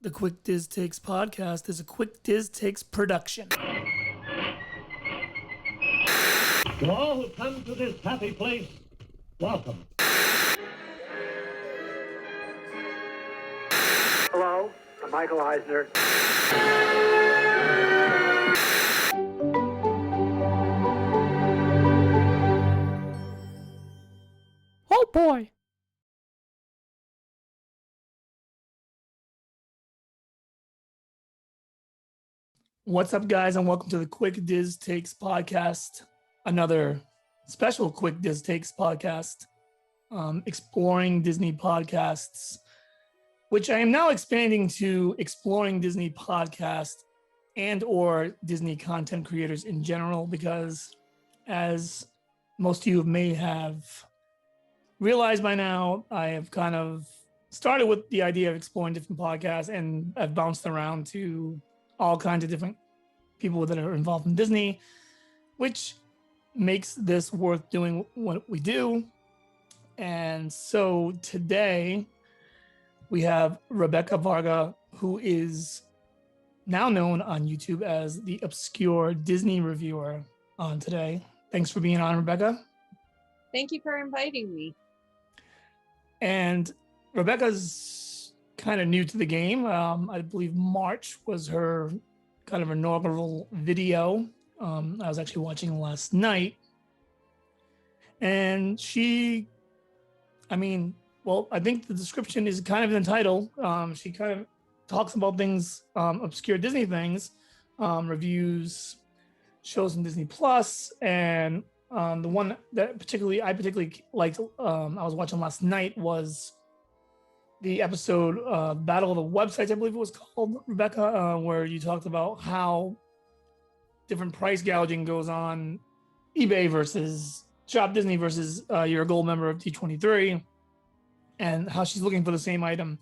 The Quick Diz Takes podcast is a Quick Diz Takes production. To all who come to this happy place, welcome. Hello, I'm Michael Eisner. Oh boy! What's up, guys, and welcome to the Quick Diz Takes podcast. Another special Quick Diz Takes podcast, exploring Disney podcasts, which I am now expanding to exploring Disney podcast and or Disney content creators in general, because as most of you may have realized by now, I have kind of started with the idea of exploring different podcasts, and I've bounced around to all kinds of different people that are involved in Disney, which makes this worth doing what we do. And so today we have Rebecca Varga, who is now known on YouTube as the Obscure Disney Reviewer, on today. Thanks for being on, Rebecca. Thank you for inviting me. And Rebecca's kind of new to the game. I believe March was her kind of inaugural video. I was actually watching last night. And I think the description is kind of in the title. She kind of talks about things, obscure Disney things, reviews shows on Disney Plus, and the one that I particularly liked, I was watching last night, was the episode Battle of the Websites, I believe it was called, Rebecca, where you talked about how different price gouging goes on eBay versus Shop Disney versus you're a gold member of D23, and how she's looking for the same item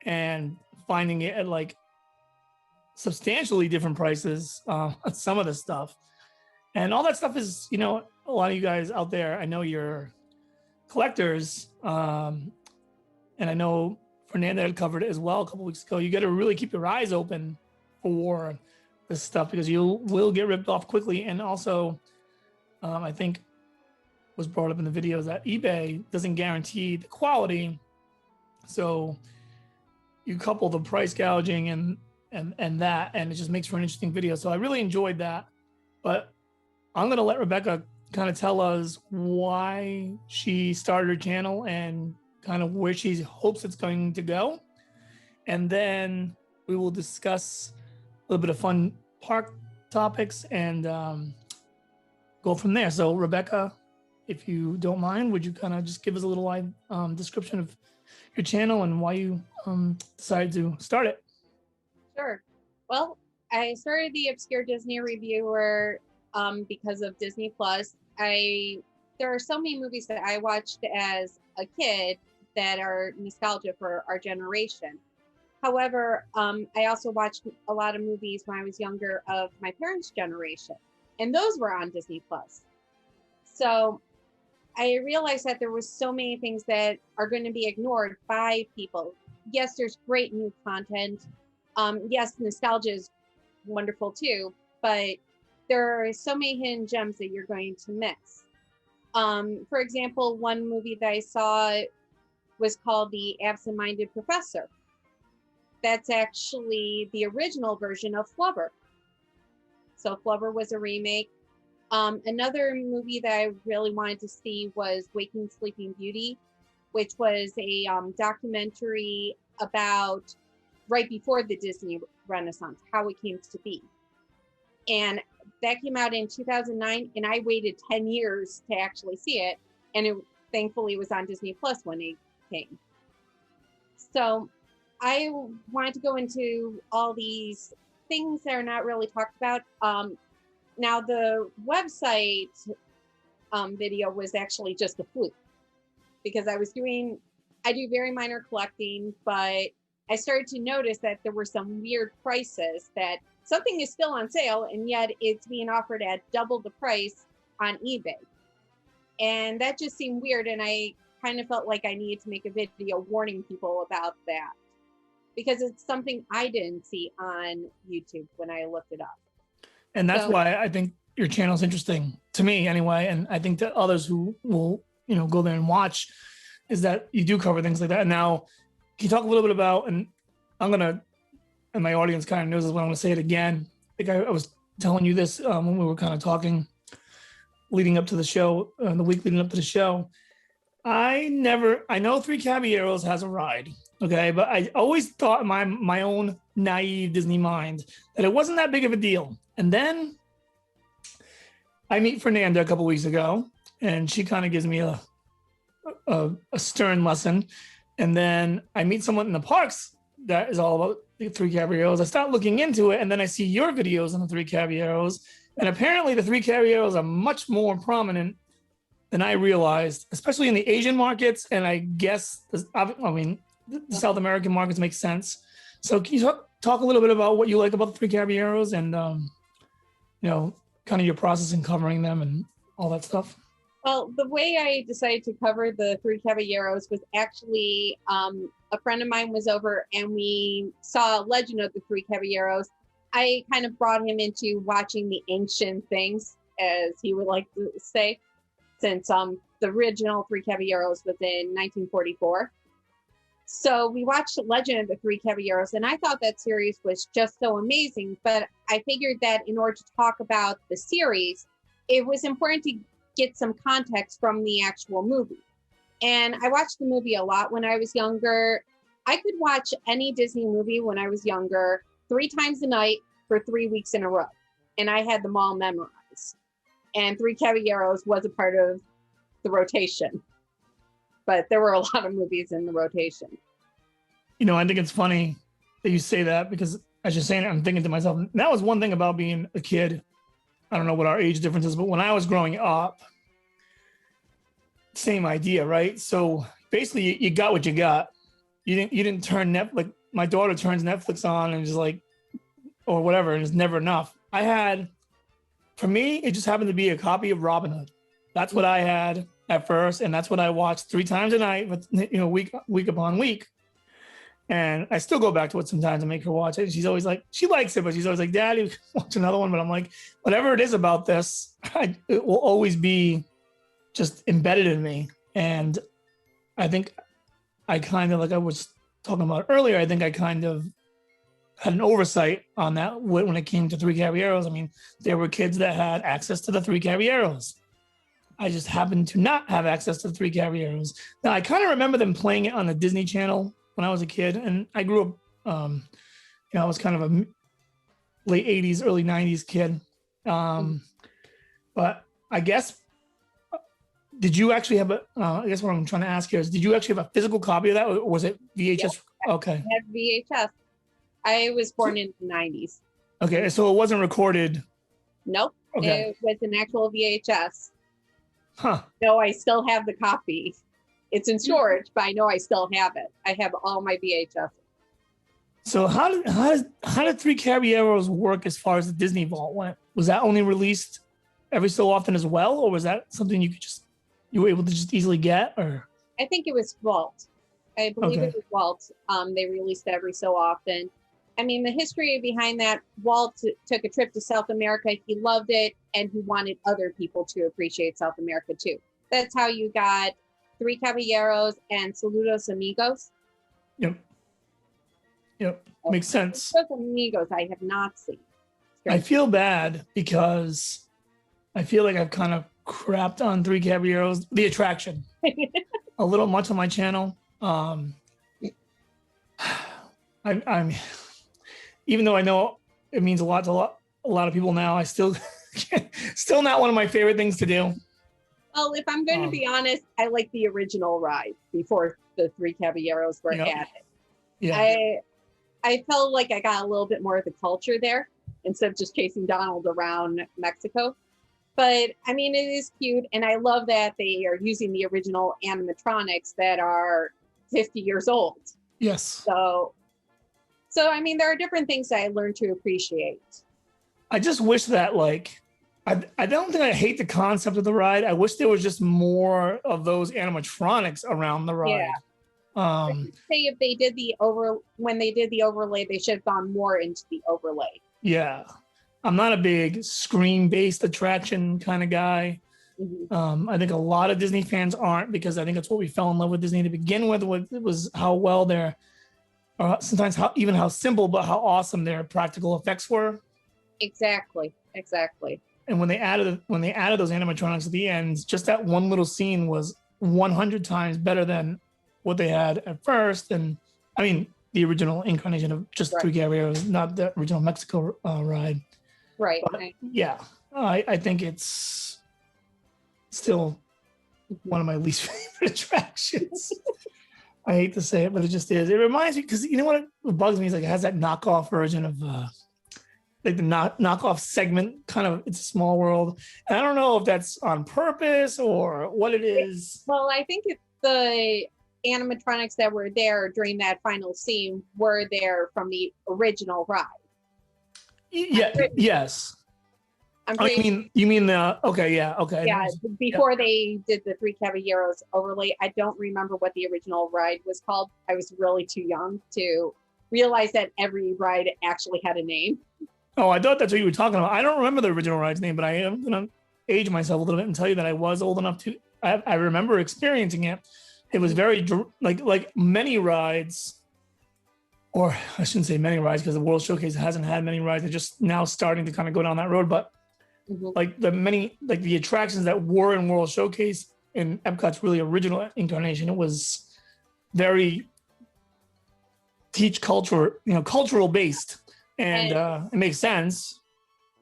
and finding it at like substantially different prices, some of the stuff. And all that stuff is, a lot of you guys out there, I know you're collectors, and I know Fernanda had covered it as well a couple weeks ago. You got to really keep your eyes open for this stuff, because you will get ripped off quickly. And also, I think was brought up in the videos that eBay doesn't guarantee the quality. So you couple the price gouging and that, and it just makes for an interesting video. So I really enjoyed that. But I'm going to let Rebecca kind of tell us why she started her channel and kind of where she hopes it's going to go. And then we will discuss a little bit of fun park topics and go from there. So Rebecca, if you don't mind, would you kind of just give us a little description of your channel and why you decided to start it? Sure. Well, I started the Obscure Disney Reviewer because of Disney Plus. There are so many movies that I watched as a kid that are nostalgia for our generation. However, I also watched a lot of movies when I was younger of my parents' generation, and those were on Disney Plus. So I realized that there was so many things that are going to be ignored by people. Yes, there's great new content. Yes, nostalgia is wonderful too, but there are so many hidden gems that you're going to miss. For example, one movie that I saw was called The Absent-Minded Professor. That's actually the original version of Flubber. So Flubber was a remake. Another movie that I really wanted to see was Waking Sleeping Beauty, which was a documentary about right before the Disney Renaissance, how it came to be. And that came out in 2009, and I waited 10 years to actually see it. And it thankfully was on Disney Plus when it came. So I wanted to go into all these things that are not really talked about. Now the website video was actually just a fluke, because I do very minor collecting, but I started to notice that there were some weird prices, that something is still on sale and yet it's being offered at double the price on eBay. And that just seemed weird, and I kind of felt like I needed to make a video warning people about that. because it's something I didn't see on YouTube when I looked it up. And that's So- why I think your channel is interesting to me anyway. And I think to others who will, go there and watch, is that you do cover things like that. And now, can you talk a little bit about, and and my audience kind of knows this, but I'm going to say it again. I think I was telling you this when we were kind of talking leading up to the show, the week leading up to the show. I know Three Caballeros has a ride, okay, but I always thought in my own naive Disney mind that it wasn't that big of a deal. And then I meet Fernanda a couple weeks ago, and she kind of gives me a stern lesson. And then I meet someone in the parks that is all about the Three Caballeros. I start looking into it, and then I see your videos on the Three Caballeros, and apparently the Three Caballeros are much more prominent than I realized, especially in the Asian markets. And I guess, the South American markets make sense. So can you talk a little bit about what you like about the Three Caballeros and, kind of your process in covering them and all that stuff? Well, the way I decided to cover the Three Caballeros was actually a friend of mine was over and we saw Legend of the Three Caballeros. I kind of brought him into watching the ancient things, as he would like to say, since the original Three Caballeros was in 1944. So we watched Legend of the Three Caballeros, and I thought that series was just so amazing. But I figured that in order to talk about the series, it was important to get some context from the actual movie. And I watched the movie a lot when I was younger. I could watch any Disney movie when I was younger 3 times a night for 3 weeks in a row. And I had them all memorized. And Three Caballeros was a part of the rotation. But there were a lot of movies in the rotation. I think it's funny that you say that, because as you're saying it, I'm thinking to myself, that was one thing about being a kid. I don't know what our age difference is, but when I was growing up, same idea, right? So basically you got what you got. You didn't turn Netflix. My daughter turns Netflix on and is like, or whatever, and it's never enough. For me, it just happened to be a copy of Robin Hood. That's what I had at first, and that's what I watched 3 times a night, week upon week. And I still go back to it sometimes and make her watch it. She's always like, she likes it, but she's always like, Daddy, watch another one. But I'm like, whatever it is about this, it will always be just embedded in me. And I think I kind of, like I was talking about earlier, I think I kind of had an oversight on that when it came to Three Caballeros. I mean, there were kids that had access to the Three Caballeros. I just happened to not have access to the Three Caballeros. Now, I kind of remember them playing it on the Disney Channel when I was a kid, and I grew up, I was kind of a late 80s, early 90s kid. But I guess, did you actually have I guess what I'm trying to ask here is, did you actually have a physical copy of that, or was it VHS? Yeah, okay. I had VHS. I was born in the 90s. Okay, so it wasn't recorded. Nope. Okay. It was an actual VHS. Huh. No, I still have the copy. It's in storage, but I know I still have it. I have all my VHS. So how did Three Caballeros work as far as the Disney Vault went? Was that only released every so often as well, or was that something you were able to just easily get? Or I think it was Walt. I believe Okay. it was Walt. They released it every so often. I mean, the history behind that, Walt took a trip to South America. He loved it, and he wanted other people to appreciate South America too. That's how you got Three Caballeros and Saludos Amigos. Yep. Makes sense. Saludos Amigos, I have not seen. I feel bad because I feel like I've kind of crapped on Three Caballeros, the attraction, a little much on my channel. I'm even though I know it means a lot to a lot of people now, I still not one of my favorite things to do. Well, if I'm going to be honest, I like the original ride before the Three Caballeros were added. Yeah. I felt like I got a little bit more of the culture there instead of just chasing Donald around Mexico. But I mean, it is cute. And I love that they are using the original animatronics that are 50 years old. Yes. So I mean, there are different things that I learned to appreciate. I just wish that, like, I don't think I hate the concept of the ride. I wish there was just more of those animatronics around the ride. Say if they did when they did the overlay, they should have gone more into the overlay. Yeah. I'm not a big screen-based attraction kind of guy. I think a lot of Disney fans aren't, because I think that's what we fell in love with Disney to begin with. It was how well their, sometimes how simple, but how awesome their practical effects were. Exactly. And when they added those animatronics at the end, just that one little scene was 100 times better than what they had at first. And I mean, the original incarnation of just Three Caballeros, not the original Mexico ride. Right. But, yeah, I think it's still one of my least favorite attractions. I hate to say it, but it just is. It reminds me, because you know what bugs me is like it has that knockoff version of like the knockoff segment, kind of It's a Small World. And I don't know if that's on purpose or what it is. Well, I think it's the animatronics that were there during that final scene were there from the original ride. Yeah. Yes. You mean the okay? Yeah. Okay. Yeah. Before they did the Three Caballeros overlay, I don't remember what the original ride was called. I was really too young to realize that every ride actually had a name. Oh, I thought that's what you were talking about. I don't remember the original ride's name, but I am going to age myself a little bit and tell you that I was old enough to. I remember experiencing it. It was very like many rides, or I shouldn't say many rides because the World Showcase hasn't had many rides. They're just now starting to kind of go down that road. But like the attractions that were in World Showcase in Epcot's really original incarnation, it was very cultural based. And it makes sense.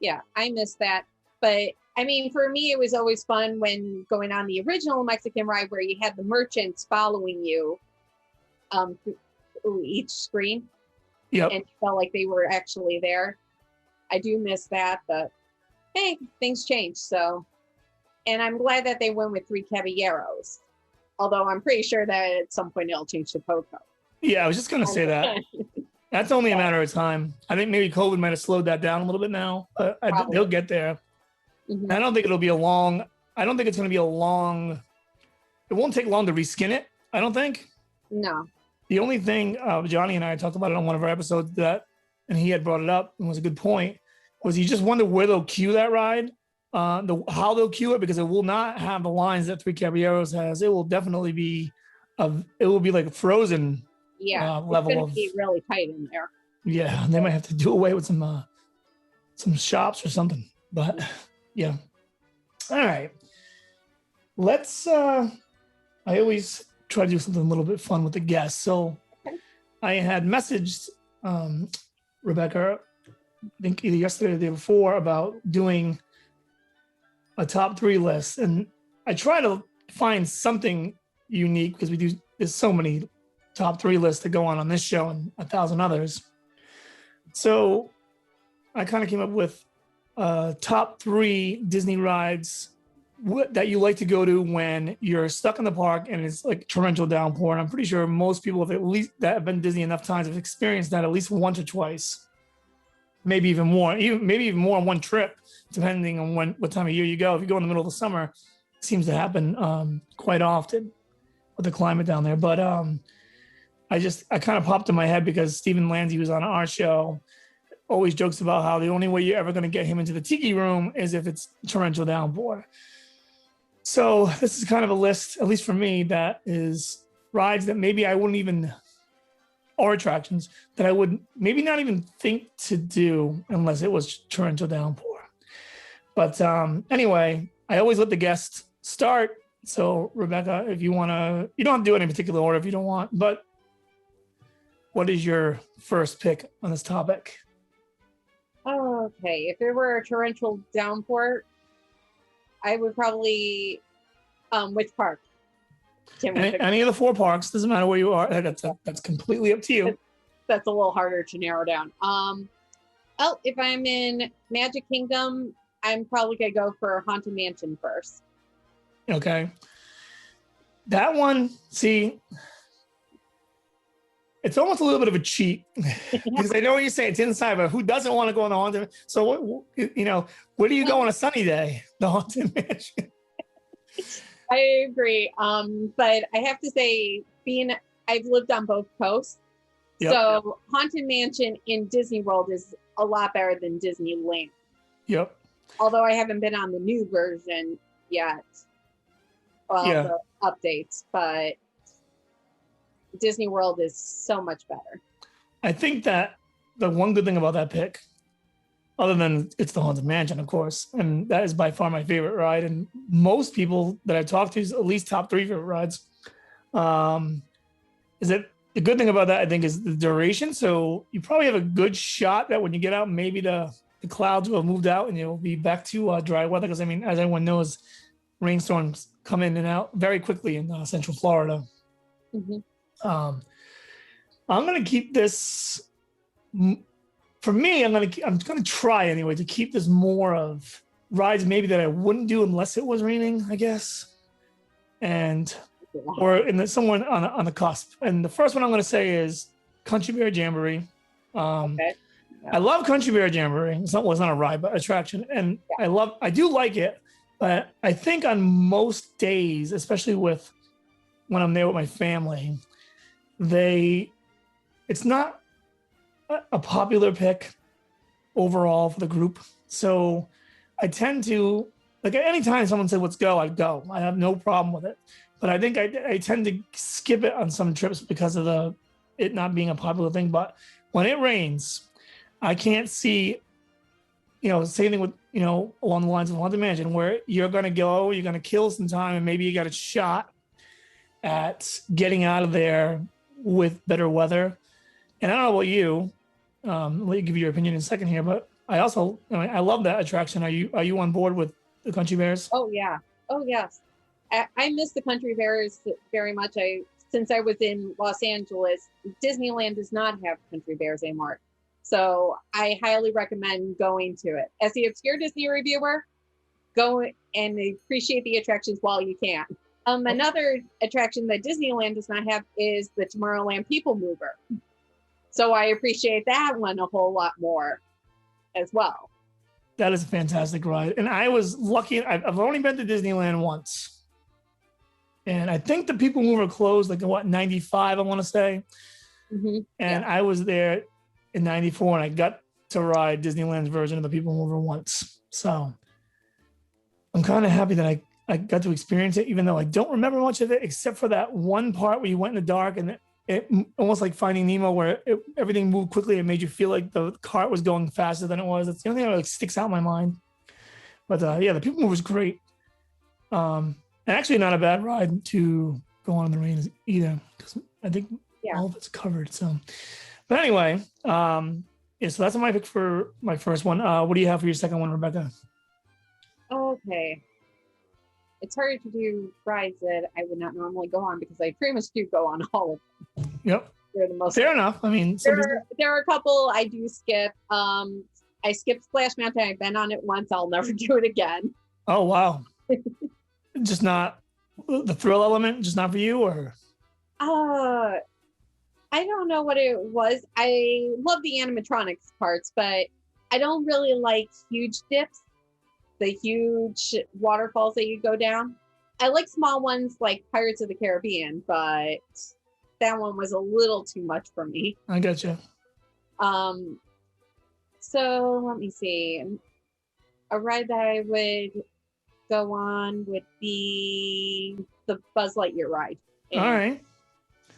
Yeah, I miss that. But I mean, for me, it was always fun when going on the original Mexican ride where you had the merchants following you through each screen. Yep. And you felt like they were actually there. I do miss that, but hey, things change. So, and I'm glad that they went with Three Caballeros. Although I'm pretty sure that at some point it'll change to Poco. Yeah, I was just going to say that. That's only a matter of time. I think maybe COVID might have slowed that down a little bit now. They'll get there. I don't think it'll be I don't think it's going to be it won't take long to reskin it. I don't think. No. The only thing Johnny and I talked about it on one of our episodes and he had brought it up and was a good point, was you just wonder where they'll queue that ride, how they'll queue it, because it will not have the lines that Three Caballeros has. It will definitely be, like a Frozen. Yeah, level it's gonna be really tight in there. Yeah, they might have to do away with some shops or something. But yeah. All right. Let's I always try to do something a little bit fun with the guests. So I had messaged Rebecca, I think either yesterday or the day before, about doing a top 3 list. And I try to find something unique because there's so many top 3 lists that go on this show and 1,000 others. So I kind of came up with top 3 Disney rides that you like to go to when you're stuck in the park and it's like torrential downpour. And I'm pretty sure most people that have been Disney enough times have experienced that at least once or twice, maybe even more on one trip, depending on what time of year you go. If you go in the middle of the summer, it seems to happen quite often with the climate down there. But I kind of popped in my head because Stephen Lanzi, who's on our show, always jokes about how the only way you're ever going to get him into the tiki room is if it's torrential downpour. So this is kind of a list, at least for me, that is rides that maybe I wouldn't even, or attractions that I would maybe not even think to do unless it was torrential downpour. But anyway, I always let the guests start. So Rebecca, if you want to, you don't have to do it in any particular order if you don't want, but what is your first pick on this topic? Okay, if there were a torrential downpour, I would probably, which park? Any of the 4 parks, doesn't matter where you are. That's completely up to you. That's a little harder to narrow down. If I'm in Magic Kingdom, I'm probably gonna go for Haunted Mansion first. Okay. That one, see, it's almost a little bit of a cheat because I know what you're saying. It's inside, but who doesn't want to go on the Haunted? So, where do you go on a sunny day? The Haunted Mansion. I agree. But I have to say, being I've lived on both coasts. Yep. So Haunted Mansion in Disney World is a lot better than Disneyland. Yep. Although I haven't been on the new version yet. Well, Yeah. the updates, but Disney World is so much better. I think that the one good thing about that pick, other than it's the Haunted Mansion, of course, and that is by far my favorite ride, and most people that I talk to is at least top 3 favorite rides. Is that the good thing about that? I think is the duration. So you probably have a good shot that when you get out, maybe the clouds will have moved out and you'll be back to dry weather. Because I mean, as everyone knows, rainstorms come in and out very quickly in Central Florida. Mm-hmm. I'm gonna keep this. For me, I'm gonna try anyway to keep this more of rides maybe that I wouldn't do unless it was raining, I guess, and or somewhere on the cusp. And the first one I'm gonna say is Country Bear Jamboree. Okay. I love Country Bear Jamboree. It's not a ride, but attraction, and I do like it. But I think on most days, especially when I'm there with my family, it's not a popular pick overall for the group. So I tend to, like, at any time someone said, let's go, I'd go. I have no problem with it. But I think I tend to skip it on some trips because of it not being a popular thing. But when it rains, I can't see, same thing with, along the lines of Haunted Mansion, where you're going to kill some time and maybe you got a shot at getting out of there with better weather. And I don't know about you, I'll let you give your opinion in a second here, but I also, I love that attraction. Are you on board with the Country Bears? Oh yeah. Oh yes. I miss the Country Bears very much. Since I was in Los Angeles, Disneyland does not have Country Bears anymore. So I highly recommend going to it. As the obscure Disney reviewer, go and appreciate the attractions while you can. Another attraction that Disneyland does not have is the Tomorrowland People Mover. So I appreciate that one a whole lot more as well. That is a fantastic ride. And I was lucky. I've only been to Disneyland once. And I think the People Mover closed like in 95, I want to say. Mm-hmm. And I was there in 94 and I got to ride Disneyland's version of the People Mover once. So I'm kind of happy that I got to experience it, even though I don't remember much of it, except for that one part where you went in the dark and it almost like Finding Nemo, where everything moved quickly and made you feel like the cart was going faster than it was. That's the only thing that sticks out in my mind. But the People Mover was great. And actually not a bad ride to go on in the rain either, because I think all of it's covered. So, but anyway, so that's my pick for my first one. What do you have for your second one, Rebecca? Okay. It's hard to do rides that I would not normally go on because I pretty much do go on all of them. Yep. They're the most fair enough. I mean, there are a couple I do skip. I skipped Splash Mountain. I've been on it once. I'll never do it again. Oh wow. Just not the thrill element, just not for you, or? I don't know what it was. I love the animatronics parts, but I don't really like huge dips, the huge waterfalls that you go down. I like small ones like Pirates of the Caribbean, but that one was a little too much for me. I gotcha. So let me see. A ride that I would go on would be the Buzz Lightyear ride. And all right.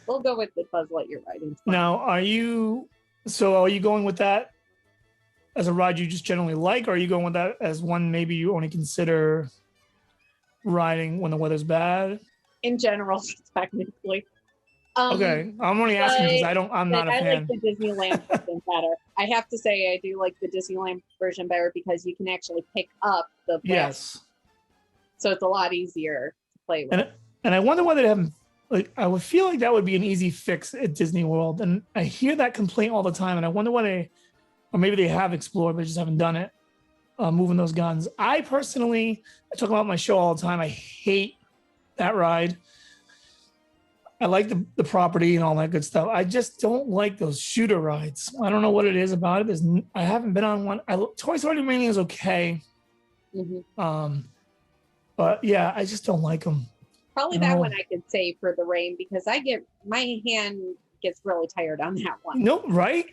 We'll go with the Buzz Lightyear ride. Now, are you going with that as a ride you just generally like, or are you going with that as one maybe you only consider riding when the weather's bad? In general, technically. Okay, I'm only asking because I'm not a fan. I like the Disneyland version better. I have to say I do like the Disneyland version better because you can actually pick up the blast. Yes. So it's a lot easier to play with. And I wonder whether they haven't, like, I would feel like that would be an easy fix at Disney World. And I hear that complaint all the time. And I wonder or maybe they have explored, but just haven't done it, moving those guns. I personally, I talk about my show all the time. I hate that ride. I like the property and all that good stuff. I just don't like those shooter rides. I don't know what it is about it. I haven't been on one. Toy Story Mania is okay. Mm-hmm. But yeah, I just don't like them. Probably that one I could say for the rain because my hand gets really tired on that one. No, right?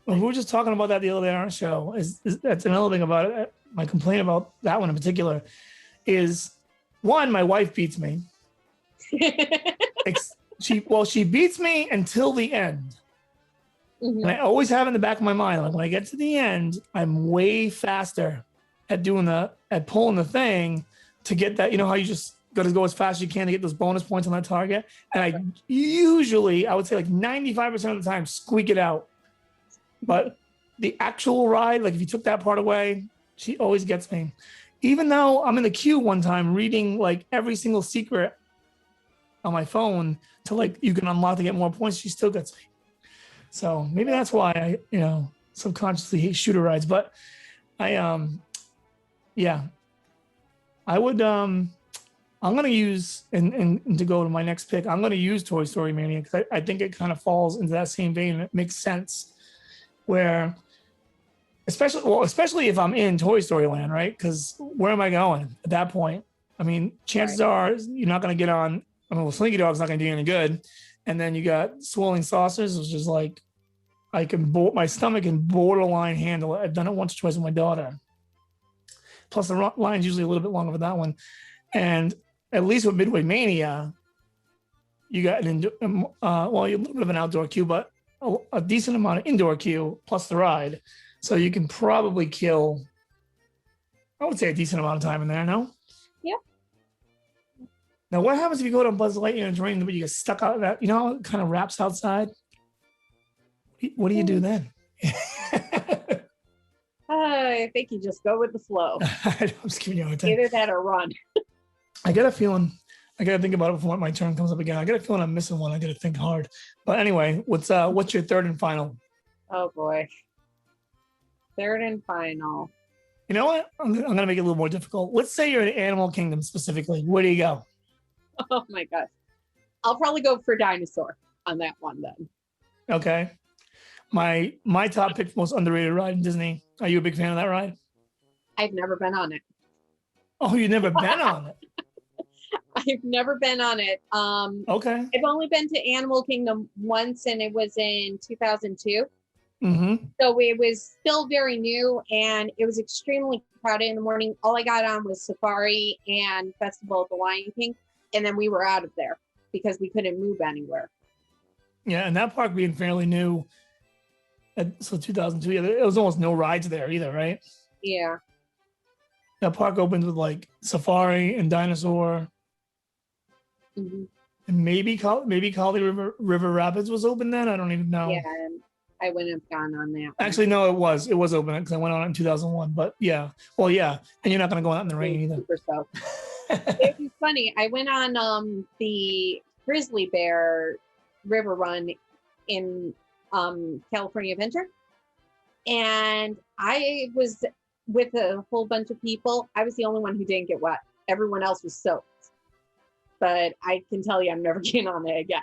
Well, we were just talking about that the other day on our show. That's another thing about it. My complaint about that one in particular is one, my wife beats me. She beats me until the end. Mm-hmm. And I always have in the back of my mind, like when I get to the end, I'm way faster at pulling the thing to get that. You know how you just got to go as fast as you can to get those bonus points on that target. And I usually, I would say like 95% of the time, squeak it out. But the actual ride, like if you took that part away, she always gets me. Even though I'm in the queue one time reading like every single secret on my phone to like you can unlock to get more points, she still gets me. So maybe that's why I, subconsciously hate shooter rides. But I would I'm gonna use and to go to my next pick, I'm gonna use Toy Story Mania because I think it kind of falls into that same vein and it makes sense. Where especially if I'm in Toy Story Land, right? Because where am I going at that point? I mean, chances are you're not gonna get on. Slinky Dog's not gonna do you any good. And then you got Swirling Saucers, which is like my stomach can borderline handle it. I've done it once or twice with my daughter. Plus the line's usually a little bit longer for that one. And at least with Midway Mania, you got a little bit of an outdoor queue, but a decent amount of indoor queue plus the ride. So you can probably kill, I would say, a decent amount of time in there, no? Yeah. Now, what happens if you go to Buzz Lightyear and it's raining, but you get stuck out of that? You know how it kind of wraps outside? What do you do then? I think you just go with the flow. I'm just giving you a hard time. Either that or run. I got a feeling, I got to think about it before my turn comes up again. I got a feeling I'm missing one. I got to think hard. But anyway, what's your third and final? Oh, boy. Third and final. You know what? I'm going to make it a little more difficult. Let's say you're in Animal Kingdom specifically. Where do you go? Oh, my gosh. I'll probably go for Dinosaur on that one then. Okay. My top pick, most underrated ride in Disney. Are you a big fan of that ride? I've never been on it. Oh, you've never been on it? I've never been on it. Okay. I've only been to Animal Kingdom once, and it was in 2002. Mm-hmm. So it was still very new, and it was extremely crowded in the morning. All I got on was Safari and Festival of the Lion King, and then we were out of there because we couldn't move anywhere. Yeah, and that park being fairly new, so 2002, yeah, there was almost no rides there either, right? Yeah. That park opened with like Safari and Dinosaur. Mm-hmm. And maybe Kali River Rapids was open then. I don't even know. Yeah, I wouldn't have gone on that one. Actually, no, it was open because I went on it in 2001. But yeah, well, yeah, and you're not going to go out in the rain either. Super so. It was funny. I went on the Grizzly Bear River Run in California Adventure, and I was with a whole bunch of people. I was the only one who didn't get wet. Everyone else was soaked. But I can tell you I'm never getting on it again.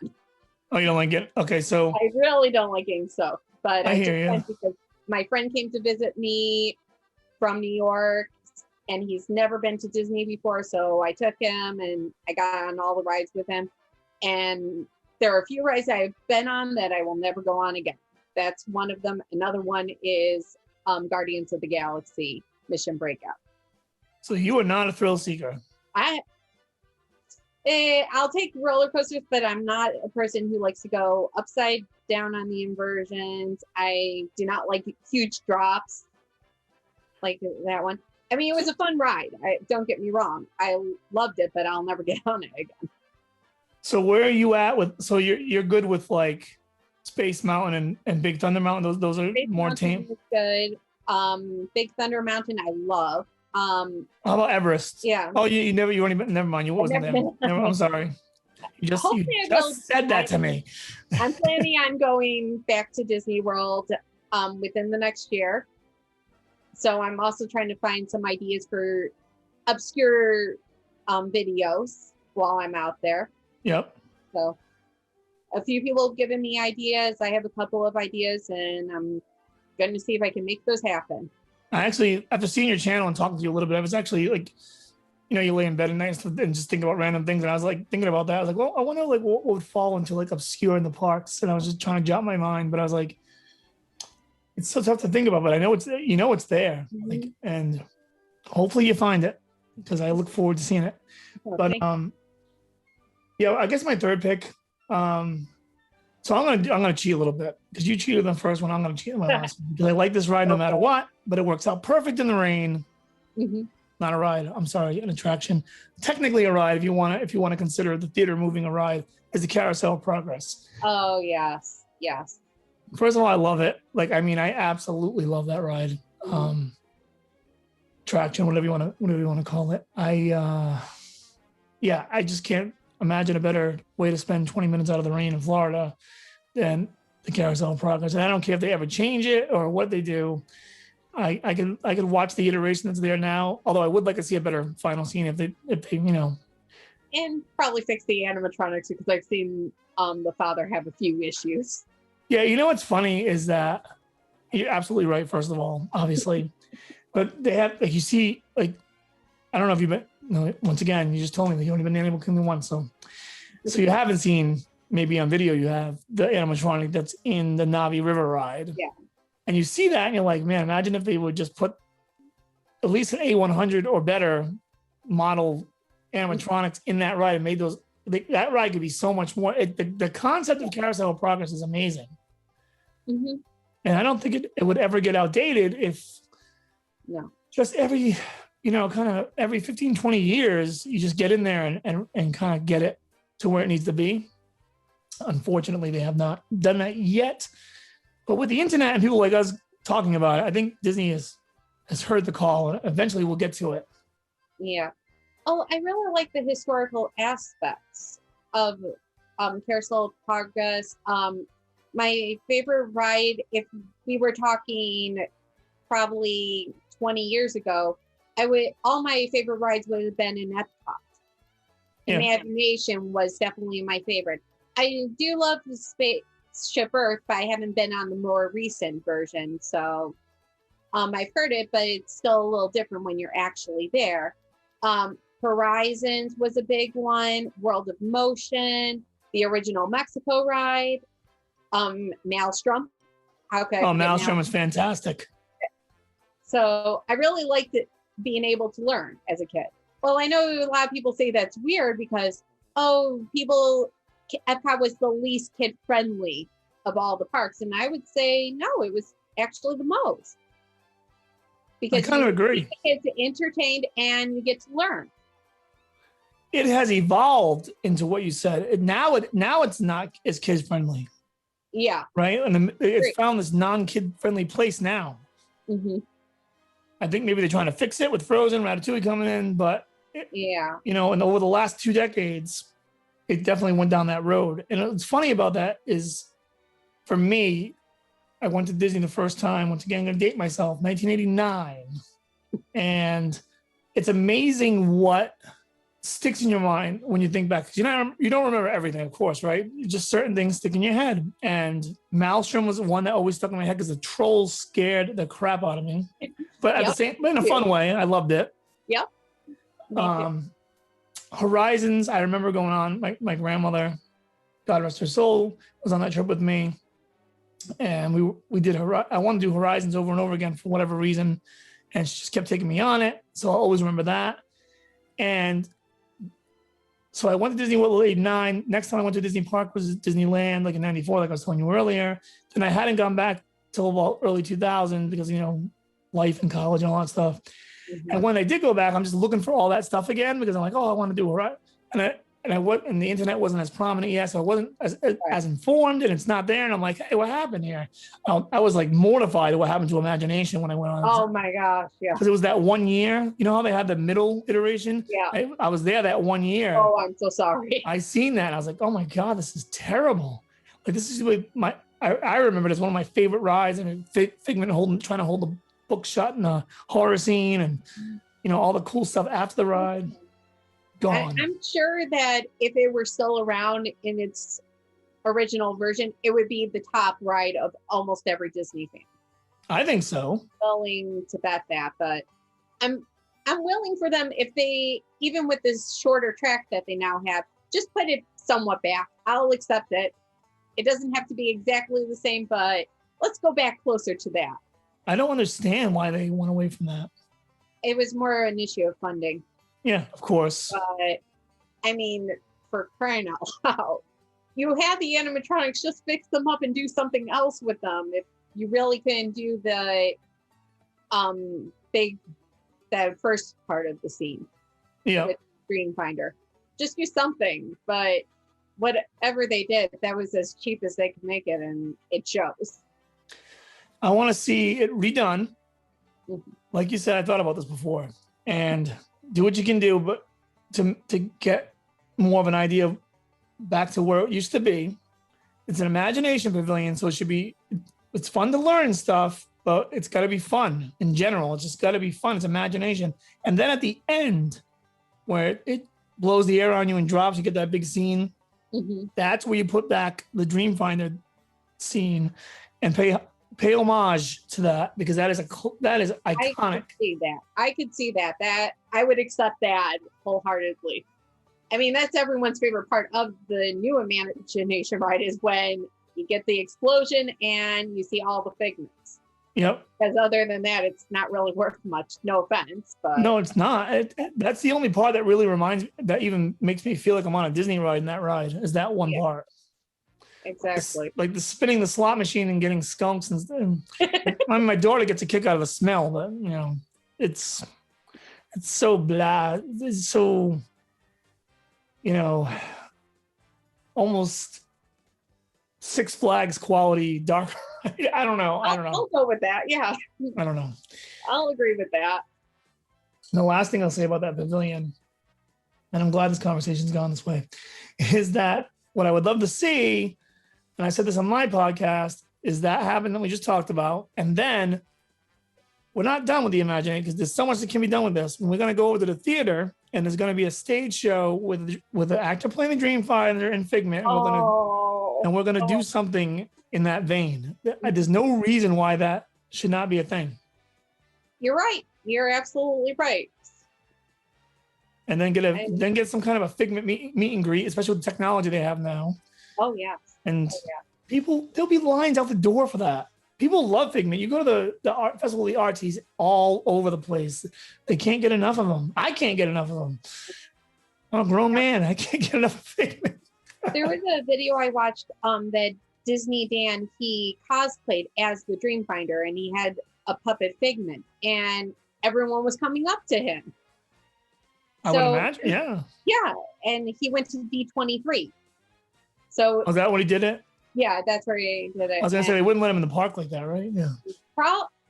Oh, you don't like it? Okay, so I really don't like getting soaked. But I hear you. Because my friend came to visit me from New York, and he's never been to Disney before, so I took him and I got on all the rides with him. And there are a few rides I've been on that I will never go on again. That's one of them. Another one is Guardians of the Galaxy Mission Breakout. So you are not a thrill seeker. I'll take roller coasters, but I'm not a person who likes to go upside down on the inversions. I do not like huge drops like that one. I mean, it was a fun ride. Don't get me wrong. I loved it, but I'll never get on it again. So where are you at with? So you're good with like Space Mountain and Big Thunder Mountain. Those are Space more Mountain tame. is good. Big Thunder Mountain, I love. How about Everest? Yeah. Oh, you only been. Never mind. You wasn't there. I'm sorry. You just said that to me. I'm planning on going back to Disney World within the next year. So I'm also trying to find some ideas for obscure videos while I'm out there. Yep. So a few people have given me ideas. I have a couple of ideas, and I'm going to see if I can make those happen. I actually, after seeing your channel and talking to you a little bit, I was actually like, you lay in bed at night and just think about random things. And I was like thinking about that. I was like, well, I wonder like what would fall into like obscure in the parks. And I was just trying to jot my mind, but I was like, it's so tough to think about, but I know it's there. Like, and hopefully you find it because I look forward to seeing it. But yeah, I guess my third pick. So I'm gonna cheat a little bit because you cheated on the first one. I'm gonna cheat on my last one because I like this ride no matter what, but it works out perfect in the rain. Not a ride. I'm sorry, an attraction. Technically a ride if you want to consider the theater moving a ride is the Carousel of Progress. Oh yes. First of all, I love it. Like I mean, I absolutely love that ride. Attraction, whatever you want to call it. I just can't imagine a better way to spend 20 minutes out of the rain in Florida than the Carousel of Progress. And I don't care if they ever change it or what they do. I could watch the iteration that's there now. Although I would like to see a better final scene if they and probably fix the animatronics because I've seen the father have a few issues. Yeah, what's funny is that you're absolutely right. First of all, obviously, but they have like you see like I don't know if you've been. No, once again, you just told me that you only been to Animal Kingdom once, so you haven't seen maybe on video. You have the animatronic that's in the Navi River ride, and you see that, and you're like, man, imagine if they would just put at least an A100 or better model animatronics in that ride and made those. That ride could be so much more. The concept of Carousel of Progress is amazing, and I don't think it would ever get outdated if just every. Kind of every 15, 20 years, you just get in there and kind of get it to where it needs to be. Unfortunately, they have not done that yet. But with the internet and people like us talking about it, I think Disney has heard the call and eventually we'll get to it. Yeah. Oh, I really like the historical aspects of Carousel of Progress. My favorite ride, if we were talking probably 20 years ago, all my favorite rides would have been in Epcot. Imagination was definitely my favorite. I do love the Spaceship Earth, but I haven't been on the more recent version. So I've heard it, but it's still a little different when you're actually there. Horizons was a big one. World of Motion, the original Mexico ride, Maelstrom. Maelstrom was fantastic. So I really liked it. Being able to learn as a kid. Well, I know a lot of people say that's weird because, Epcot was the least kid friendly of all the parks. And I would say, no, it was actually the most. Because I kind of agree. Kids entertained and you get to learn. It has evolved into what you said. Now it's not as kids friendly. Yeah. Right. And it's found this non-kid friendly place now. I think maybe they're trying to fix it with Frozen, Ratatouille coming in, but and over the last 2 decades, it definitely went down that road. And what's funny about that is, for me, I went to Disney the first time. Once again, I'm going to date myself, 1989, and it's amazing what sticks in your mind when you think back. 'Cause you don't remember everything, of course, right? Just certain things stick in your head. And Maelstrom was one that always stuck in my head because the trolls scared the crap out of me. But at the same, in a fun way, I loved it. Yep. Horizons, I remember going on. My grandmother, God rest her soul, was on that trip with me, and we did. I wanted to do Horizons over and over again for whatever reason, and she just kept taking me on it. So I'll always remember that. And so I went to Disney World in '89. Next time I went to Disney Park was Disneyland, like in '94, like I was telling you earlier. Then I hadn't gone back till about early 2000 because life and college and all that stuff. And when I did go back, I'm just looking for all that stuff again because I'm like, I want to do it right. And the internet wasn't as prominent yet, so I wasn't as informed, and it's not there. And I'm like, hey, what happened here? I was like mortified at what happened to Imagination when I went on. Oh my gosh, yeah. Because it was that 1 year. You know how they had the middle iteration? Yeah. I was there that 1 year. Oh, I'm so sorry. I seen that. And I was like, oh my God, this is terrible. Like this is like I remember it as one of my favorite rides, and Figment trying to hold the book shut in a horror scene, and all the cool stuff after the ride. Gone. I'm sure that if it were still around in its original version, it would be the top ride of almost every Disney fan. I think so. Willing to bet that, but I'm willing for them, if they, even with this shorter track that they now have, just put it somewhat back. I'll accept it. It doesn't have to be exactly the same, but let's go back closer to that. I don't understand why they went away from that. It was more an issue of funding. Yeah, of course. But I mean, for crying out loud, you have the animatronics, just fix them up and do something else with them. If you really couldn't do the that first part of the scene, with Dreamfinder, just do something. But whatever they did, that was as cheap as they could make it, and it shows. I want to see it redone. Like you said, I thought about this before, and do what you can do, but to get more of an idea of back to where it used to be. It's an imagination pavilion, so it's fun to learn stuff, but it's got to be fun in general. It's just got to be fun. It's imagination. And then at the end, where it blows the air on you and drops, you get that big scene. That's where you put back the Dreamfinder scene and pay homage to that, because that is iconic. I could see that. That I would accept that wholeheartedly. I mean, that's everyone's favorite part of the new Imagination ride, is when you get the explosion and you see all the figments. Yep. Because other than that, it's not really worth much. No offense, but no, it's not. That's the only part that really that even makes me feel like I'm on a Disney ride. In that ride is that one part. Exactly. Like the spinning the slot machine and getting skunks and I mean, my daughter gets a kick out of the smell, but it's so blah. It's so almost Six Flags quality dark. I don't know. I'll go with that. Yeah. I don't know. I'll agree with that. The last thing I'll say about that pavilion, and I'm glad this conversation's gone this way, is that what I would love to see, and I said this on my podcast, is that happen that we just talked about. And then we're not done with the imagination, because there's so much that can be done with this. We're going to go over to the theater, and there's going to be a stage show with the actor playing the Dreamfinder and Figment. And we're going to do something in that vein. There's no reason why that should not be a thing. You're right. You're absolutely right. And then get some kind of a Figment meet and greet, especially with the technology they have now. Oh yeah. And there'll be lines out the door for that. People love Figment. You go to the art festival, the arts, he's all over the place. They can't get enough of them. I can't get enough of them. I'm a grown man. I can't get enough of Figment. There was a video I watched that Disney Dan, he cosplayed as the Dreamfinder, and he had a puppet Figment, and everyone was coming up to him. I would imagine, yeah. Yeah, and he went to D23. So is that when he did it? Yeah, that's where he did it. I was gonna say they wouldn't let him in the park like that, right? Yeah.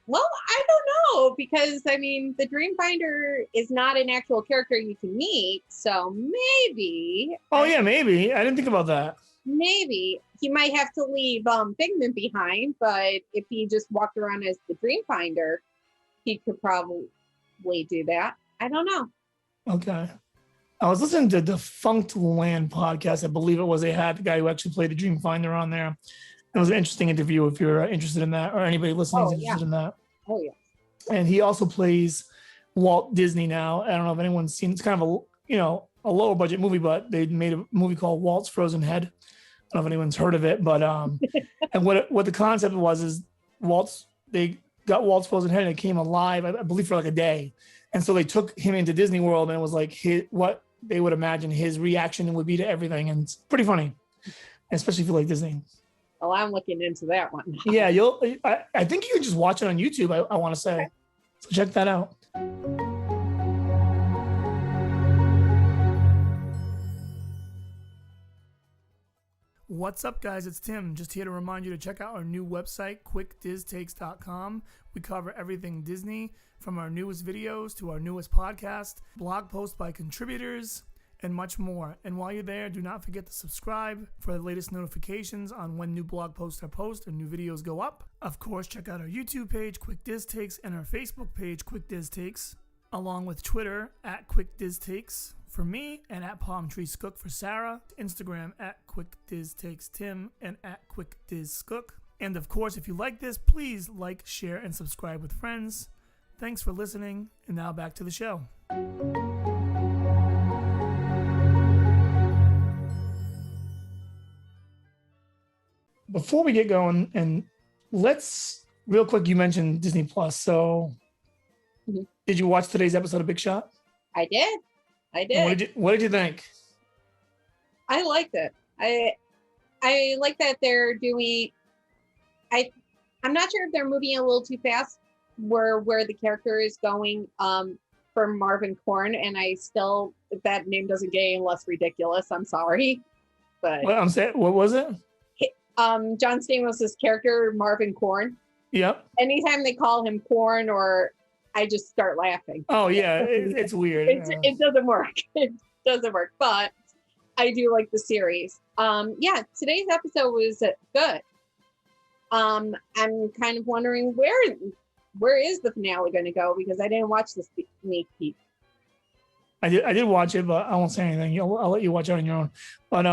Well, I don't know, because I mean, the Dreamfinder is not an actual character you can meet, so maybe. Oh yeah, maybe. I didn't think about that. Maybe he might have to leave Figment behind, but if he just walked around as the Dreamfinder, he could probably do that. I don't know. Okay. I was listening to Defunct Land podcast. I believe it was. They had the guy who actually played the Dreamfinder on there. It was an interesting interview if you're interested in that, or anybody listening is interested in that. Oh, yeah. And he also plays Walt Disney now. I don't know if anyone's seen. It's kind of a lower budget movie, but they made a movie called Walt's Frozen Head. I don't know if anyone's heard of it, but and what the concept was is they got Walt's Frozen Head and it came alive, I believe, for like a day. And so they took him into Disney World, and it was like what they would imagine his reaction would be to everything. And it's pretty funny, especially if you like Disney. Well, I'm looking into that one. Yeah, I think you can just watch it on YouTube, I want to say. So check that out. What's up, guys? It's Tim. Just here to remind you to check out our new website, quickdiztakes.com. We cover everything Disney, from our newest videos to our newest podcast, blog posts by contributors, and much more. And while you're there, do not forget to subscribe for the latest notifications on when new blog posts are posted and new videos go up. Of course, check out our YouTube page, Quick Diz Takes, and our Facebook page, Quick Diz Takes, along with Twitter at Quick Diz Takes for me, and at Palm Tree Skook for Sarah, Instagram at Quick Diz Takes Tim, and at Quick Diz Skook. And of course, if you like this, please like, share, and subscribe with friends. Thanks for listening, and now back to the show. Before we get going, and let's real quick, you mentioned Disney Plus. So did you watch today's episode of Big Shot? I did. And what did you think? I liked it. I like that they're doing. I'm not sure if they're moving a little too fast where the character is going for Marvin Korn, and I still, that name doesn't get any less ridiculous. I'm sorry, but what was it? John Stamos' character Marvin Korn. Yep. Anytime they call him Korn, or I just start laughing. Oh yeah, it's weird. It doesn't work. It doesn't work, but I do like the series. Yeah, today's episode was good. I'm kind of wondering where is the finale going to go, because I didn't watch the sneak peek. I did watch it, but I won't say anything. I'll let you watch it on your own. But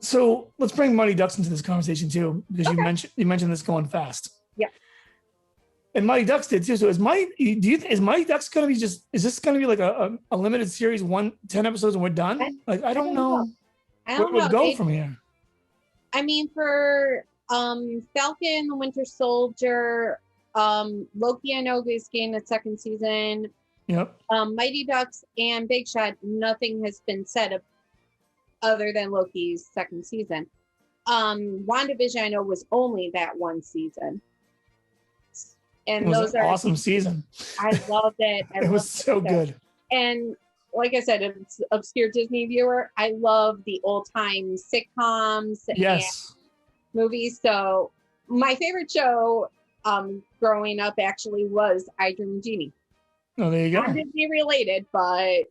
so let's bring Mighty Ducks into this conversation too, because you mentioned this going fast. Yeah. And Mighty Ducks did too. So is Mighty Ducks going to be is this going to be like a limited series, 10 episodes and we're done? Like, I don't know. Where would go from here? I mean, for Falcon, the Winter Soldier, Loki, I know is getting a second season. Yep. Mighty Ducks and Big Shot, nothing has been said other than Loki's second season. WandaVision, I know, was only that one season. And it was those an are awesome season. I loved it. It was so good. And like I said, it's obscure Disney viewer. I love the old time sitcoms and movies. So my favorite show growing up actually was I Dream of Jeannie. Oh, there you go. Not Disney related, but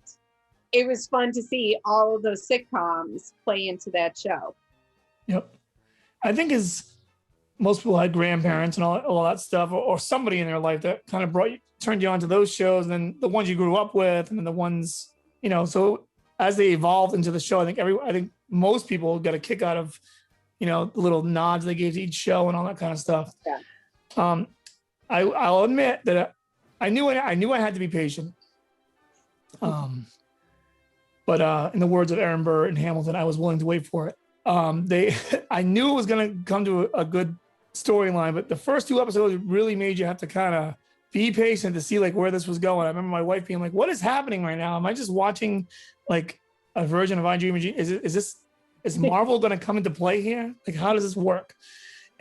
it was fun to see all of those sitcoms play into that show. Yep. I think as most people had grandparents and all that stuff, or somebody in their life that kind of turned you on to those shows, and then the ones you grew up with, and then the ones, so as they evolved into the show, I think most people got a kick out of, the little nods they gave to each show and all that kind of stuff. Yeah. I'll admit that I knew I had to be patient. But in the words of Aaron Burr in Hamilton, I was willing to wait for it. I knew it was going to come to a good storyline, but the first two episodes really made you have to kind of be patient to see like where this was going. I remember my wife being like, "What is happening right now? Am I just watching like a version of I Dream of Jeannie? Is Marvel going to come into play here? Like, how does this work?"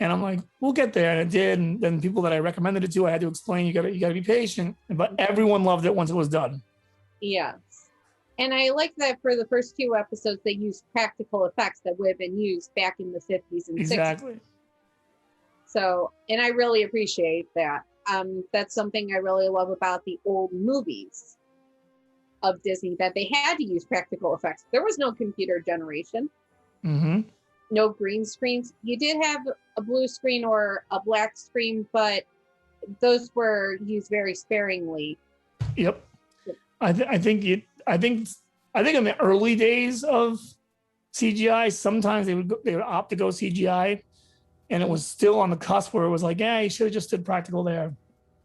And I'm like, "We'll get there," and it did. And then people that I recommended it to, I had to explain, you got to be patient. But everyone loved it once it was done. Yes. And I like that for the first two episodes, they used practical effects that would have been used back in the 50s and 60s. Exactly. So, and I really appreciate that. That's something I really love about the old movies of Disney, that they had to use practical effects. There was no computer generation, no green screens. You did have a blue screen or a black screen, but those were used very sparingly. Yep. I think in the early days of CGI, sometimes they would opt to go CGI, and it was still on the cusp where it was like, yeah, you should have just did practical there. And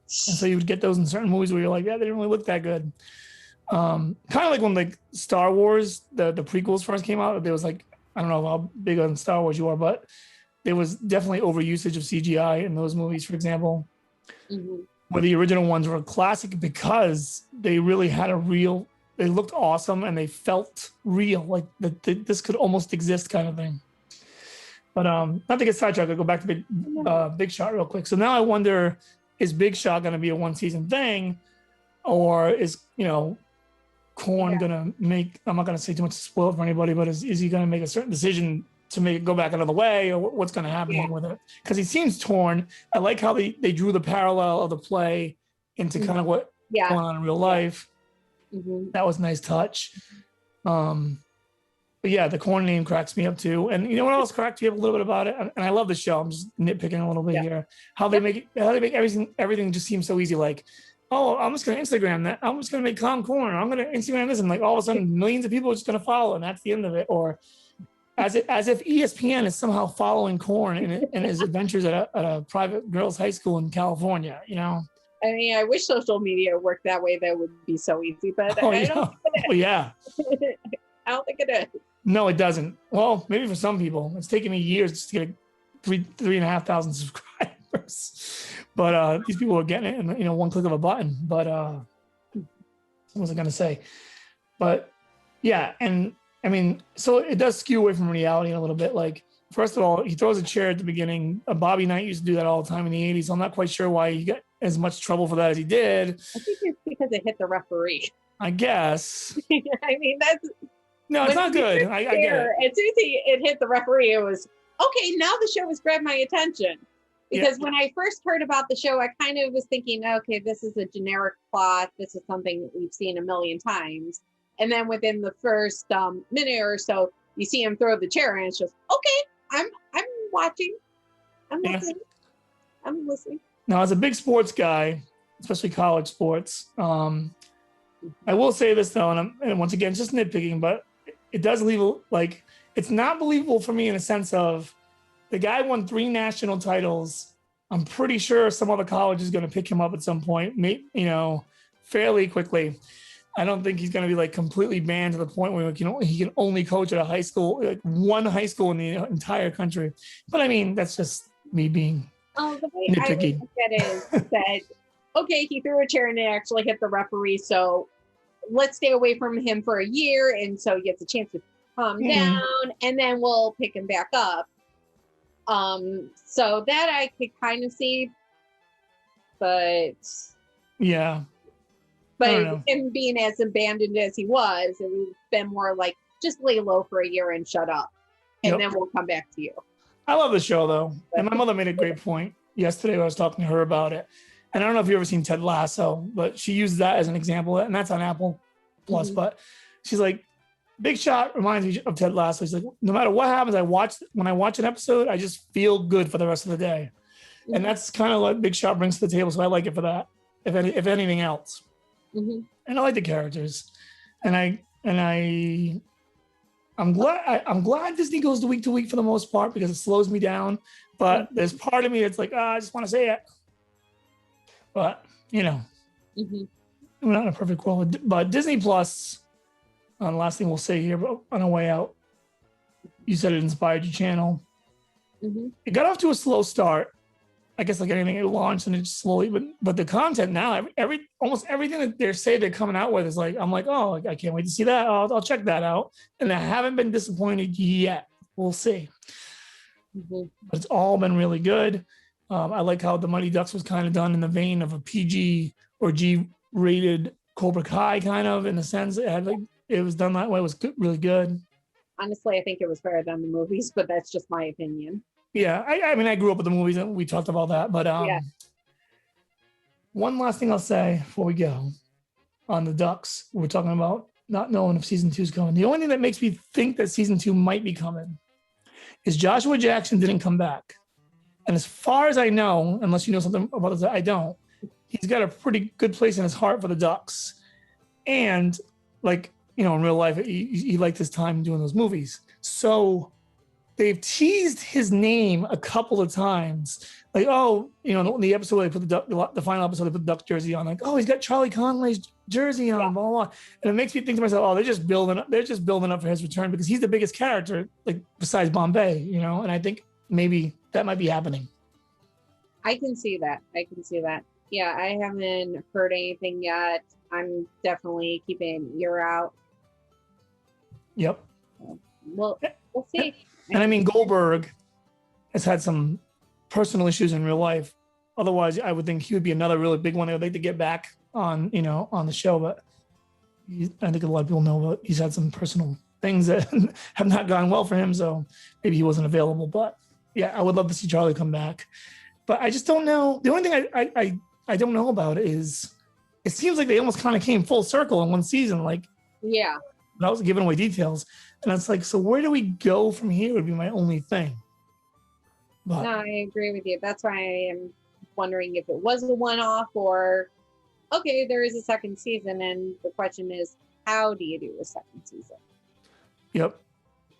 so you would get those in certain movies where you're like, yeah, they didn't really look that good. Kind of like when like Star Wars, the prequels first came out, there was like, I don't know how big on Star Wars you are, but there was definitely overusage of CGI in those movies, for example. Where the original ones were classic because they really had they looked awesome and they felt real, like this could almost exist kind of thing. But not to get sidetracked, I'll go back to Big Shot real quick. So now I wonder, is Big Shot going to be a one season thing, or is, Korn going to make, I'm not going to say too much to spoil it for anybody, but is he going to make a certain decision to make it go back another way, or what's going to happen with it? Because he seems torn. I like how they drew the parallel of the play into kind of what going on in real life. That was a nice touch. But yeah, the Korn name cracks me up too. And you know what else cracked me up a little bit about it? And I love the show. I'm just nitpicking a little bit here. How they make everything just seem so easy. Like, oh, I'm just going to Instagram that. I'm just going to make Calm Korn. I'm going to Instagram this, and like all of a sudden, millions of people are just going to follow, and that's the end of it. Or as if ESPN is somehow following Korn in his adventures at a private girls' high school in California. I mean, I wish social media worked that way. That would be so easy, but Oh, I yeah. don't think Oh, yeah. it is. I don't think it is. No, it doesn't. Well, maybe for some people. It's taken me years just to get 3,500 subscribers. But these people are getting it in, one click of a button. But what was I going to say? But yeah, and I mean, so it does skew away from reality a little bit. Like, first of all, he throws a chair at the beginning. Bobby Knight used to do that all the time in the 80s. So I'm not quite sure why he got as much trouble for that as he did. I think it's because it hit the referee. I guess. I mean, that's No, it's not good. I get it. As soon as it hit the referee, it was okay. Now the show has grabbed my attention. Because when I first heard about the show, I kind of was thinking, okay, this is a generic plot. This is something that we've seen a million times. And then within the first minute or so, you see him throw the chair, and it's just, okay, I'm watching. I'm listening. I'm listening. Now, as a big sports guy, especially college sports, I will say this though, and once again, just nitpicking, but it does leave like, it's not believable for me in a sense of the guy won 3 national titles. I'm pretty sure some other college is going to pick him up at some point, fairly quickly. I don't think he's going to be like completely banned to the point where he can only coach at a high school, like one high school in the entire country. But I mean, that's just me being the way nitpicky. I look at it is that, okay, he threw a chair and it actually hit the referee. So let's stay away from him for a year. And so he gets a chance to calm down, and then we'll pick him back up. So that I could kind of see, but yeah. But him being as abandoned as he was, it would have been more like, just lay low for a year and shut up. And then we'll come back to you. I love the show, though. And my mother made a great point yesterday when I was talking to her about it. And I don't know if you've ever seen Ted Lasso, but she uses that as an example. And that's on Apple Plus. But she's like, Big Shot reminds me of Ted Lasso. She's like, no matter what happens, when I watch an episode, I just feel good for the rest of the day. And that's kind of what Big Shot brings to the table. So I like it for that, if anything else. And I like the characters, and I'm glad Disney goes to week for the most part, because it slows me down. But there's part of me that's like, I just want to say it. But we're not in a perfect world. But Disney Plus, the last thing we'll say here, but on our way out, you said it inspired your channel. It got off to a slow start. I guess like anything, it launched and it just slowly, but the content now, almost everything that they're coming out with is like, I'm like, oh, I can't wait to see that. I'll check that out. And I haven't been disappointed yet. We'll see. But it's all been really good. I like how the Mighty Ducks was kind of done in the vein of a PG or G rated Cobra Kai, kind of, in a sense. It was done that way. It was really good. Honestly, I think it was better than the movies, but that's just my opinion. Yeah, I mean, I grew up with the movies and we talked about that. But one last thing I'll say before we go on the Ducks, we're talking about not knowing if season 2 is coming. The only thing that makes me think that season 2 might be coming is Joshua Jackson didn't come back. And as far as I know, unless you know something about this, I don't, he's got a pretty good place in his heart for the Ducks. And like, in real life, he liked his time doing those movies. So they've teased his name a couple of times. Like, the episode they put the final episode they put the Ducks jersey on. Like, he's got Charlie Conway's jersey on, blah, blah, blah. And it makes me think to myself, they're just building up for his return, because he's the biggest character, like, besides Bombay, and I think maybe that might be happening. I can see that. Yeah, I haven't heard anything yet. I'm definitely keeping an ear out. Yep. Well, we'll see. And I mean, Goldberg has had some personal issues in real life. Otherwise, I would think he would be another really big one. I'd like to get back on the show, but I think a lot of people know that he's had some personal things that have not gone well for him. So maybe he wasn't available. But yeah, I would love to see Charlie come back. But I just don't know. The only thing I don't know about is it seems like they almost kind of came full circle in one season. Like, yeah, I was giving away details. And it's like, so where do we go from here would be my only thing. But, no, I agree with you. That's why I am wondering if it was a one-off or, okay, there is a second season. And the question is, how do you do a second season? Yep.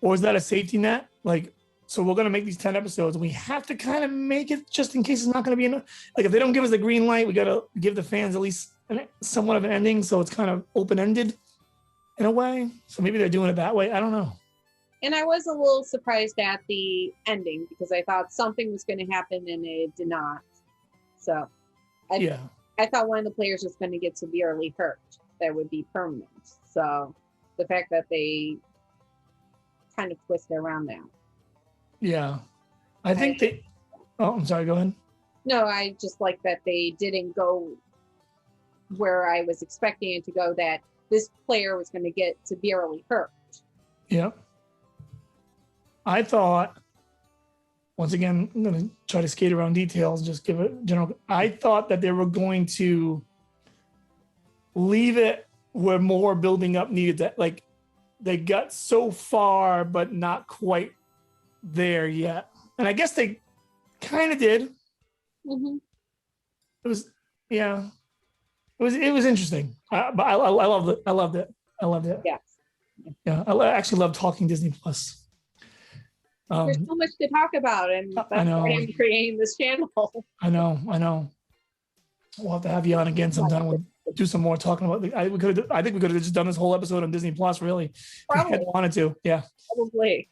Or is that a safety net? Like, So we're going to make these 10 episodes, and we have to kind of make it just in case it's not going to be enough. Like if they don't give us the green light, we got to give the fans at least somewhat of an ending. So it's kind of open-ended in a way. So maybe they're doing it that way. I don't know. And I was a little surprised at the ending because I thought something was going to happen and it did not. So I thought one of the players was going to get severely hurt. That would be permanent. So the fact that they kind of twisted around that. Yeah. I think they, oh, I'm sorry, go ahead. No, I just like that they didn't go where I was expecting it to go, that this player was going to get severely hurt. Yeah. I thought, once again, I'm going to try to skate around details, just give it general. I thought that they were going to leave it where more building up needed that. Like they got so far, but not quite there yet. And I guess they kind of did. Mm-hmm. It was interesting. But I loved it. I loved it. Yes. Yeah. I actually love talking Disney Plus. There's so much to talk about, and that's why I'm creating this channel. I know. We'll have to have you on again sometime. We'll do some more talking about. I think we could have just done this whole episode on Disney Plus. Really, probably if we had wanted to. Yeah, probably.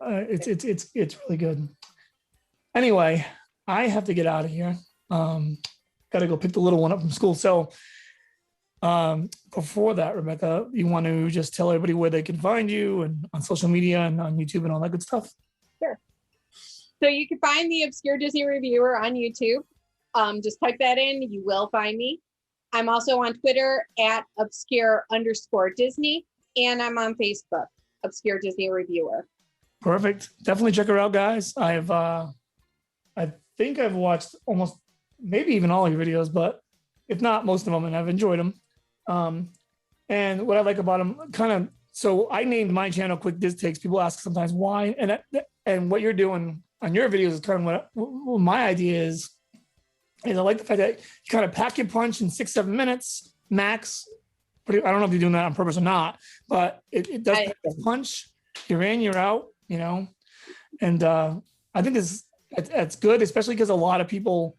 It's really good. Anyway, I have to get out of here. Got to go pick the little one up from school. So, before that, Rebecca, you want to just tell everybody where they can find you and on social media and on YouTube and all that good stuff? Sure. So you can find the Obscure Disney Reviewer on YouTube. Just type that in, you will find me. I'm also on Twitter at obscure_Disney, and I'm on Facebook, Obscure Disney Reviewer. Perfect. Definitely check her out, guys. I think I've watched almost, maybe even all your videos, but if not, most of them, and I've enjoyed them. And what I like about them, so I named my channel Quick Diz Takes. People ask sometimes why, and what you're doing on your videos is kind of what my idea is I like the fact that you kind of pack your punch in 6-7 minutes max. But I don't know if you're doing that on purpose or not, but it does pack the punch. You're in, you're out, and I think it's good, especially because a lot of people,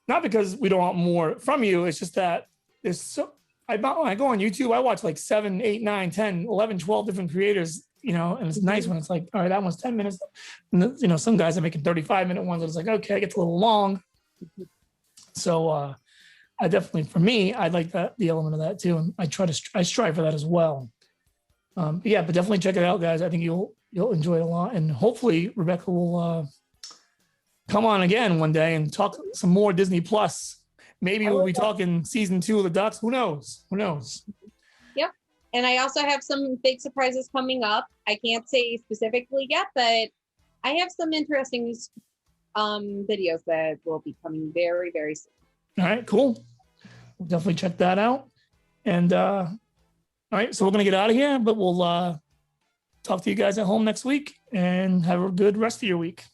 not because we don't want more from you, it's just that there's when I go on YouTube, I watch like 7, 8, 9, 10, 11, 12 different creators, and it's nice when it's like, all right, that one's 10 minutes. And, some guys are making 35-minute ones. And it's like, okay, it gets a little long. So I definitely, for me, I like the element of that too. And I strive for that as well. But definitely check it out, guys. I think you'll enjoy it a lot. And hopefully Rebecca will come on again one day and talk some more Disney Plus. Maybe we'll be talking season 2 of the Ducks. Who knows? Yep. And I also have some big surprises coming up. I can't say specifically yet, but I have some interesting videos that will be coming very, very soon. All right, cool. We'll definitely check that out. And all right, so we're going to get out of here, but we'll talk to you guys at home next week and have a good rest of your week.